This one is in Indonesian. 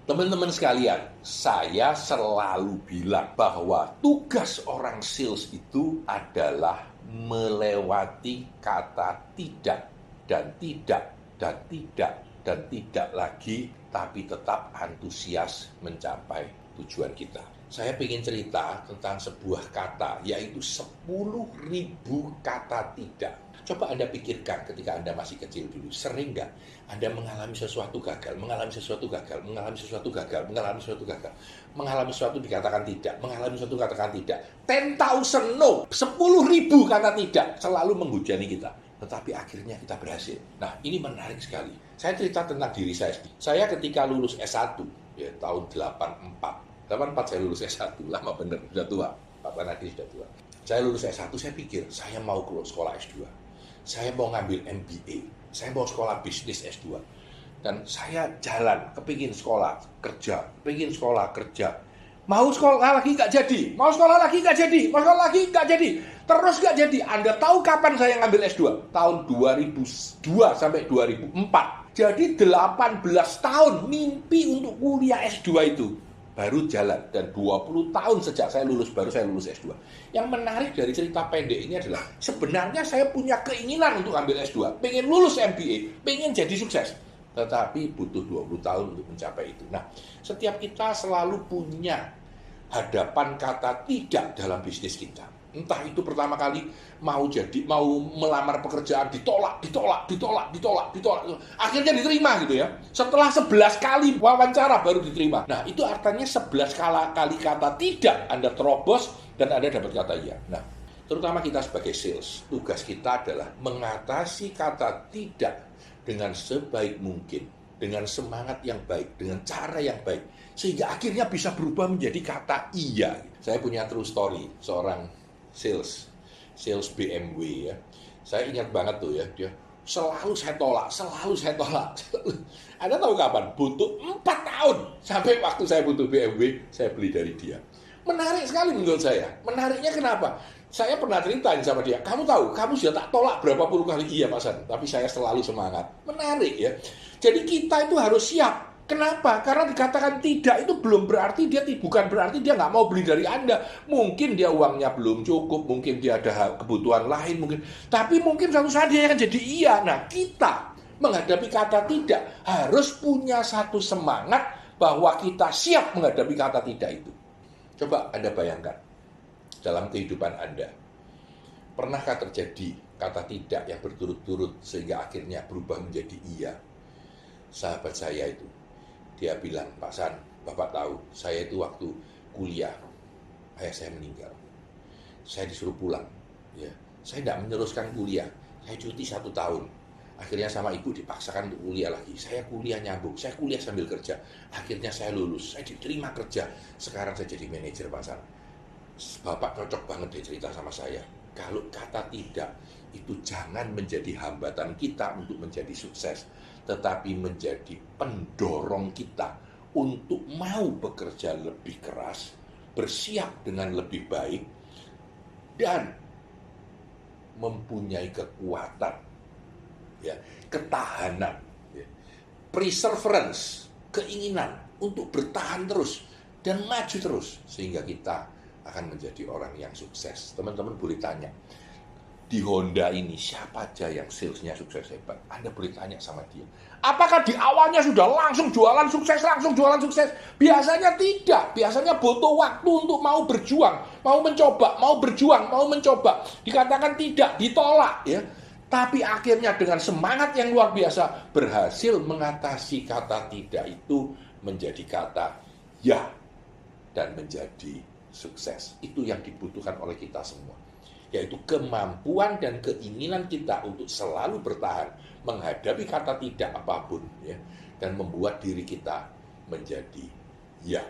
Teman-teman sekalian, saya selalu bilang bahwa tugas orang sales itu adalah melewati kata tidak dan tidak dan tidak dan tidak lagi, tapi tetap antusias mencapai tujuan kita. Saya ingin cerita tentang sebuah kata, yaitu 10.000 kata tidak. Coba Anda pikirkan ketika Anda masih kecil dulu, sering nggak Anda mengalami sesuatu gagal, mengalami sesuatu gagal, mengalami sesuatu gagal, mengalami sesuatu gagal, mengalami sesuatu dikatakan tidak, mengalami sesuatu katakan tidak. 10,000 no, 10.000 kata tidak selalu menghujani kita. Tetapi akhirnya kita berhasil. Nah, ini menarik sekali. Saya cerita tentang diri saya. Saya ketika lulus S1, ya, tahun 84 saya lulus S1, lama bener, sudah tua. Pak Panadi sudah tua. Saya lulus S1, saya pikir, saya mau ke sekolah S2. Saya mau ngambil MBA, saya mau sekolah bisnis S2. Dan saya jalan, kepingin sekolah, kerja, kepingin sekolah, kerja. Mau sekolah lagi nggak jadi, mau sekolah lagi nggak jadi, mau sekolah lagi nggak jadi, terus nggak jadi. Anda tahu kapan saya ngambil S2? Tahun 2002 sampai 2004. Jadi 18 tahun mimpi untuk kuliah S2 itu baru jalan, dan 20 tahun sejak saya lulus, baru saya lulus S2. Yang menarik dari cerita pendek ini adalah sebenarnya saya punya keinginan untuk ambil S2, pengen lulus MBA, pengen jadi sukses, tetapi butuh 20 tahun untuk mencapai itu. Nah, setiap kita selalu punya hadapan kata tidak dalam bisnis kita. Entah itu pertama kali mau melamar pekerjaan, ditolak. Akhirnya diterima gitu ya. Setelah 11 kali wawancara baru diterima. Nah, itu artinya 11 kali kata tidak Anda terobos dan Anda dapat kata iya. Nah, terutama kita sebagai sales, tugas kita adalah mengatasi kata tidak dengan sebaik mungkin, dengan semangat yang baik, dengan cara yang baik, sehingga akhirnya bisa berubah menjadi kata iya. Saya punya true story, seorang sales BMW ya. Saya ingat banget tuh ya, dia selalu saya tolak. Anda tahu kapan? Butuh 4 tahun sampai waktu saya butuh BMW, saya beli dari dia. Menarik sekali menurut saya. Menariknya kenapa? Saya pernah ceritain sama dia, kamu tahu, kamu sudah tak tolak berapa puluh kali, iya Mas San, tapi saya selalu semangat. Menarik ya. Jadi kita itu harus siap. Kenapa? Karena dikatakan tidak itu bukan berarti dia nggak mau beli dari Anda. Mungkin dia uangnya belum cukup, mungkin dia ada kebutuhan lain, tapi mungkin suatu saat dia akan jadi iya. Nah, kita menghadapi kata tidak harus punya satu semangat bahwa kita siap menghadapi kata tidak itu. Coba Anda bayangkan dalam kehidupan Anda, pernahkah terjadi kata tidak yang berturut-turut sehingga akhirnya berubah menjadi iya? Sahabat saya itu, dia bilang, Pak San, Bapak tahu, saya itu waktu kuliah, ayah saya meninggal. Saya disuruh pulang. Ya. Saya tidak meneruskan kuliah. Saya cuti 1 tahun. Akhirnya sama ibu dipaksakan untuk kuliah lagi. Saya kuliah nyambung, saya kuliah sambil kerja. Akhirnya saya lulus, saya diterima kerja. Sekarang saya jadi manajer, Pak San. Bapak cocok banget dia cerita sama saya. Kalau kata tidak, itu jangan menjadi hambatan kita untuk menjadi sukses, tetapi menjadi pendorong kita untuk mau bekerja lebih keras, bersiap dengan lebih baik, dan mempunyai kekuatan, ya, ketahanan, ya, perseverance, keinginan untuk bertahan terus dan maju terus, sehingga kita akan menjadi orang yang sukses. Teman-teman boleh tanya, di Honda ini siapa aja yang salesnya sukses hebat? Anda boleh tanya sama dia. Apakah di awalnya sudah langsung jualan sukses? Biasanya tidak. Biasanya butuh waktu untuk mau berjuang, mau mencoba. Dikatakan tidak, ditolak ya. Tapi akhirnya dengan semangat yang luar biasa berhasil mengatasi kata tidak itu menjadi kata ya dan menjadi sukses. Itu yang dibutuhkan oleh kita semua, yaitu kemampuan dan keinginan kita untuk selalu bertahan menghadapi kata tidak apapun ya, dan membuat diri kita menjadi ya.